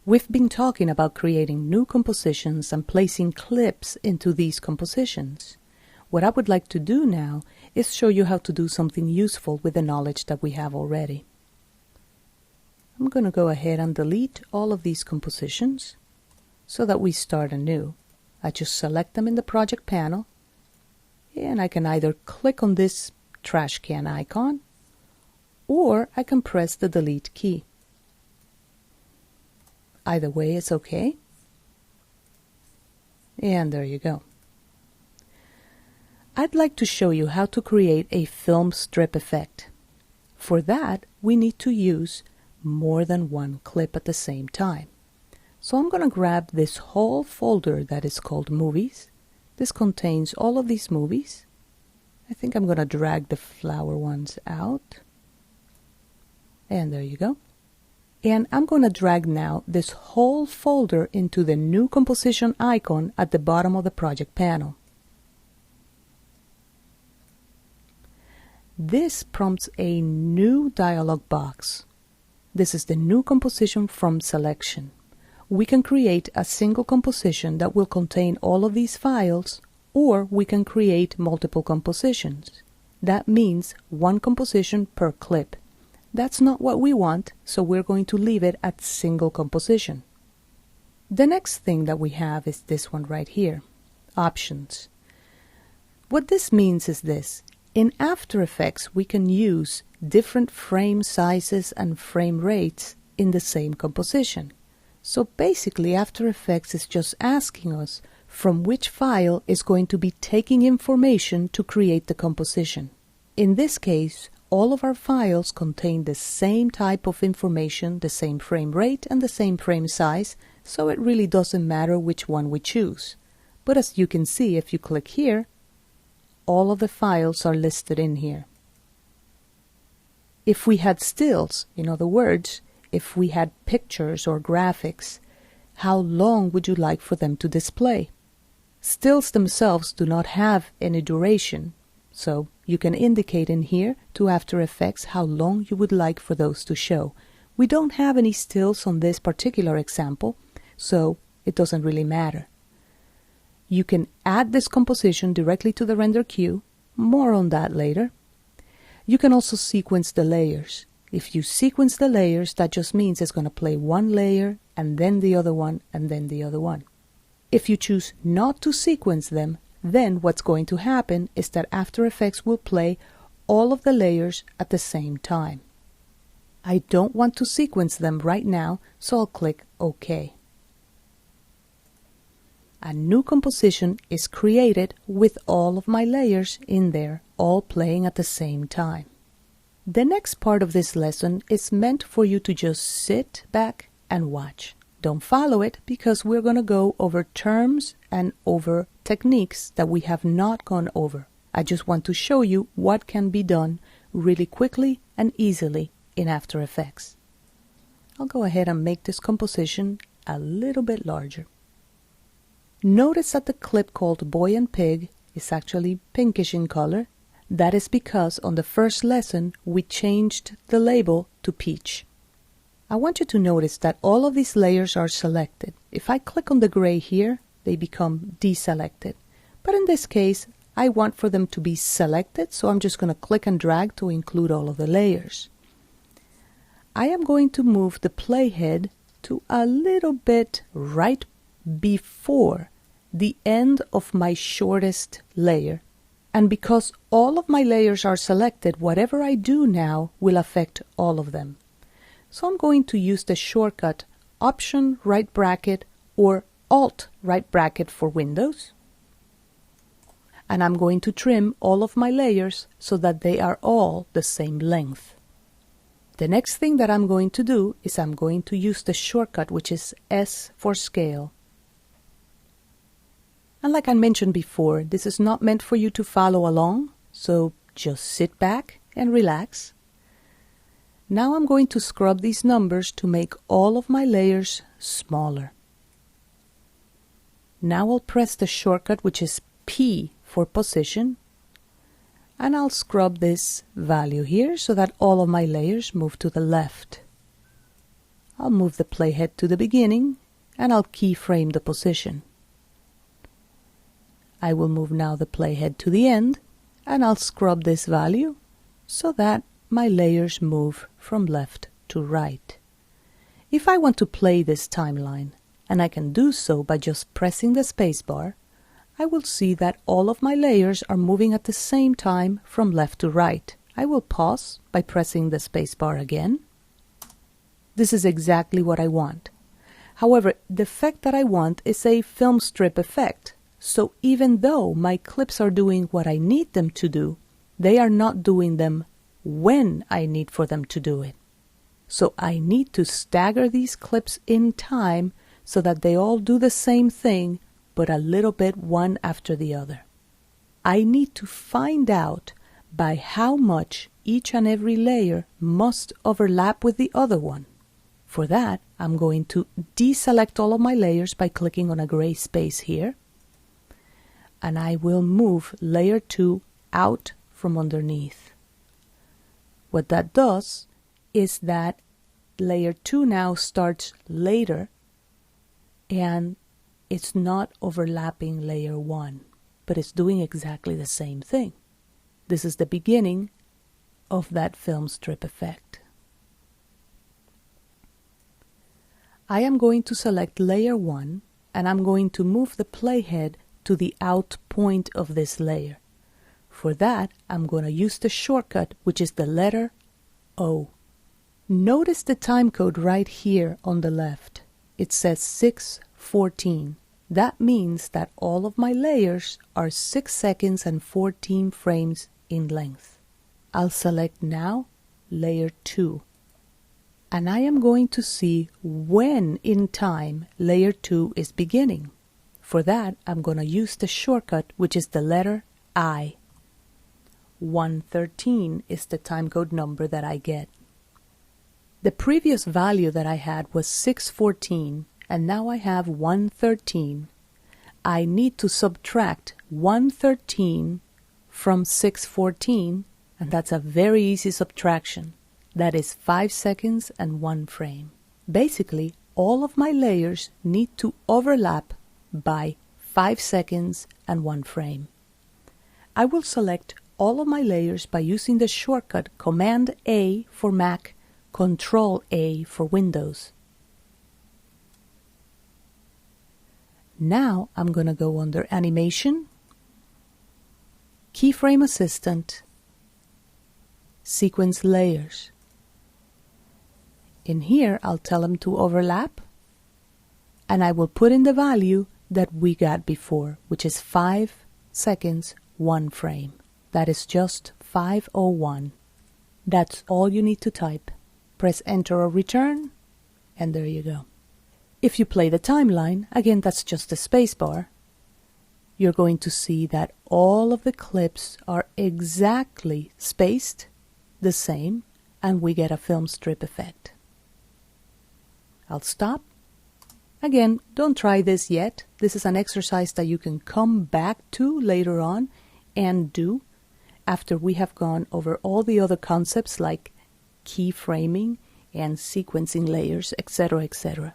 We've been talking about creating new compositions and placing clips into these compositions. What I would like to do now is show you how to do something useful with the knowledge that we have already. I'm going to go ahead and delete all of these compositions so that we start anew. I just select them in the project panel, and I can either click on this trash can icon or I can press the delete key. Either way is okay. And there you go. I'd like to show you how to create a film strip effect. For that, we need to use more than one clip at the same time. So I'm going to grab this whole folder that is called Movies. This contains all of these movies. I think I'm going to drag the flower ones out. And there you go. And I'm going to drag now this whole folder into the new composition icon at the bottom of the project panel. This prompts a new dialog box. This is the new composition from selection. We can create a single composition that will contain all of these files, or we can create multiple compositions. That means one composition per clip. That's not what we want, so we're going to leave it at single composition. The next thing that we have is this one right here, Options. What this means is this. In After Effects, we can use different frame sizes and frame rates in the same composition. So basically, After Effects is just asking us from which file is going to be taking information to create the composition. In this case, all of our files contain the same type of information, the same frame rate and the same frame size, so it really doesn't matter which one we choose. But as you can see, if you click here, all of the files are listed in here. If we had stills, in other words, if we had pictures or graphics, how long would you like for them to display? Stills themselves do not have any duration, so you can indicate in here to After Effects how long you would like for those to show. We don't have any stills on this particular example, so it doesn't really matter. You can add this composition directly to the render queue. More on that later. You can also sequence the layers. If you sequence the layers, that just means it's going to play one layer and then the other one and then the other one. If you choose not to sequence them, then what's going to happen is that After Effects will play all of the layers at the same time. I don't want to sequence them right now, so I'll click OK. A new composition is created with all of my layers in there, all playing at the same time. The next part of this lesson is meant for you to just sit back and watch. Don't follow it because we're going to go over terms and over techniques that we have not gone over. I just want to show you what can be done really quickly and easily in After Effects. I'll go ahead and make this composition a little bit larger. Notice that the clip called Boy and Pig is actually pinkish in color. That is because on the first lesson we changed the label to peach. I want you to notice that all of these layers are selected. If I click on the gray here, they become deselected. But in this case, I want for them to be selected, so I'm just going to click and drag to include all of the layers. I am going to move the playhead to a little bit right before the end of my shortest layer. And because all of my layers are selected, whatever I do now will affect all of them. So I'm going to use the shortcut Option right bracket or Alt right bracket for Windows. And I'm going to trim all of my layers so that they are all the same length. The next thing that I'm going to do is I'm going to use the shortcut which is S for Scale. And like I mentioned before, this is not meant for you to follow along, so just sit back and relax. Now I'm going to scrub these numbers to make all of my layers smaller. Now I'll press the shortcut which is P for Position, and I'll scrub this value here so that all of my layers move to the left. I'll move the playhead to the beginning and I'll keyframe the position. I will move now the playhead to the end and I'll scrub this value so that my layers move from left to right. If I want to play this timeline, and I can do so by just pressing the spacebar, I will see that all of my layers are moving at the same time from left to right. I will pause by pressing the spacebar again. This is exactly what I want. However, the effect that I want is a film strip effect. So even though my clips are doing what I need them to do, they are not doing them when I need for them to do it. So I need to stagger these clips in time so that they all do the same thing, but a little bit one after the other. I need to find out by how much each and every layer must overlap with the other one. For that, I'm going to deselect all of my layers by clicking on a gray space here. And I will move layer 2 out from underneath. What that does is that layer 2 now starts later and it's not overlapping layer 1, but it's doing exactly the same thing. This is the beginning of that film strip effect. I am going to select layer 1 and I'm going to move the playhead to the out point of this layer. For that, I'm going to use the shortcut, which is the letter O. Notice the time code right here on the left. It says 6:14. That means that all of my layers are 6 seconds and 14 frames in length. I'll select now layer 2. And I am going to see when in time layer 2 is beginning. For that, I'm going to use the shortcut, which is the letter I. 113 is the timecode number that I get. The previous value that I had was 6:14, and now I have 113. I need to subtract 113 from 6:14, and that's a very easy subtraction. That is 5 seconds and 1 frame. Basically, all of my layers need to overlap by 5 seconds and 1 frame. I will select all of my layers by using the shortcut Command A for Mac, Control A for Windows. Now I'm going to go under Animation, Keyframe Assistant, Sequence Layers. In here, I'll tell them to overlap, and I will put in the value that we got before, which is 5 seconds, 1 frame. That is just 5:01. That's all you need to type. Press Enter or Return, and there you go. If you play the timeline, again, that's just the spacebar, you're going to see that all of the clips are exactly spaced the same, and we get a film strip effect. I'll stop. Again, don't try this yet. This is an exercise that you can come back to later on and do after we have gone over all the other concepts like keyframing and sequencing layers, etc., etc.